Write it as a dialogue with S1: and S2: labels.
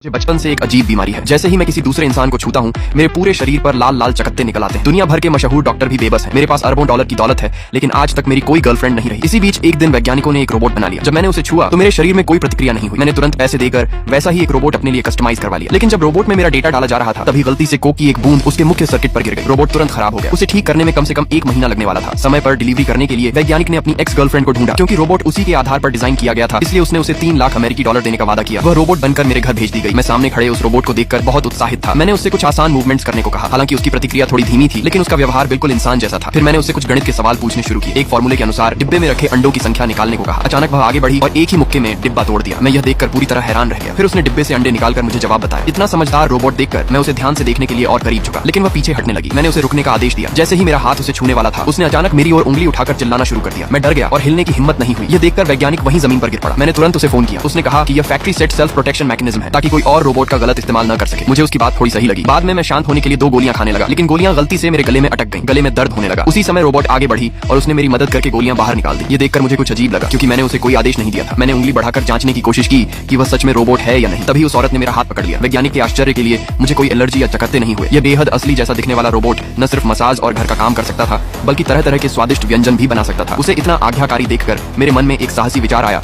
S1: मुझे बचपन से एक अजीब बीमारी है। जैसे ही मैं किसी दूसरे इंसान को छूता हूँ मेरे पूरे शरीर पर लाल लाल चकत्ते निकल आते हैं। दुनिया भर के मशहूर डॉक्टर भी बेबस हैं। मेरे पास अरबों डॉलर की दौलत है लेकिन आज तक मेरी कोई गर्लफ्रेंड नहीं रही। इसी बीच एक दिन वैज्ञानिकों ने एक रोबोट बना लिया। जब मैंने उसे छुआ तो मेरे शरीर में कोई प्रतिक्रिया नहीं हुई। मैंने तुरंत पैसे देकर वैसा ही एक रोबोट अपने लिए कस्टमाइज करवा लिया। लेकिन जब रोबोट में मेरा डेटा डाला जा रहा था तभी गलती से कोक की एक बूंद उसके मुख्य सर्किट पर गिर गई। रोबोट तुरंत खराब हो गया। उसे ठीक करने में कम से कम 1 महीना लगने वाला था। समय पर डिलीवरी करने के लिए वैज्ञानिक ने अपनी एक्स गर्लफ्रेंड को ढूंढा। क्योंकि रोबोट उसी के आधार पर डिजाइन किया गया था इसलिए उसने उसे 3 लाख अमेरिकी डॉलर देने का वादा किया। वह रोबोट बनकर मेरे घर भेज दी गई। मैं सामने खड़े उस रोबोट को देखकर बहुत उत्साहित था। मैंने उससे कुछ आसान मूवमेंट्स करने को कहा। हालांकि उसकी प्रतिक्रिया थोड़ी धीमी थी लेकिन उसका व्यवहार बिल्कुल इंसान जैसा था। फिर मैंने उससे कुछ गणित के सवाल पूछने शुरू किए। एक फॉर्मूले के अनुसार डिब्बे में रखे अंडों की संख्या निकालने को कहा। अचानक वह आगे बढ़ी और एक ही मुक्के में डिब्बा तोड़ दिया। मैं यह देखकर पूरी तरह हैरान रह गया। फिर उसने डिब्बे से अंडे निकालकर मुझे जवाब बताया। इतना समझदार रोबोट देखकर मैं उसे ध्यान से देखने के लिए और करीब झुका लेकिन वह पीछे हटने लगी। मैंने उसे रुकने का आदेश दिया। जैसे ही मेरा हाथ उसे छूने वाला था उसने अचानक मेरी ओर उंगली उठाकर चिल्लाना शुरू कर दिया। मैं डर गया और हिलने की हिम्मत नहीं हुई। यह देखकर वैज्ञानिक वहीं जमीन पर गिर पड़ा। मैंने तुरंत उसे फोन किया। उसने कहा कि यह factory set self protection mechanism है ताकि कोई और रोबोट का गलत इस्तेमाल न कर सके। मुझे उसकी बात थोड़ी सही लगी। बाद में मैं शांत होने के लिए 2 गोलियां खाने लगा लेकिन गोलियां गलती से मेरे गले में अटक गईं। गले में दर्द होने लगा। उसी समय रोबोट आगे बढ़ी और उसने मेरी मदद करके गोलियां बाहर निकाल दी। ये देखकर मुझे कुछ अजीब लगा क्योंकि मैंने उसे कोई आदेश नहीं दिया था। मैंने उंगली बढ़ाकर जांचने की कोशिश की कि वह सच में रोबोट है या नहीं। तभी उस औरत ने मेरा हाथ पकड़ लिया। वैज्ञानिक के आश्चर्य के लिए मुझे कोई एलर्जी या चकत्ते नहीं हुए। यह बेहद असली जैसा दिखने वाला रोबोट न सिर्फ मसाज और घर का काम कर सकता था बल्कि तरह तरह के स्वादिष्ट व्यंजन भी बना सकता था। उसे इतना आज्ञाकारी देखकर मेरे मन में एक साहसी विचार आया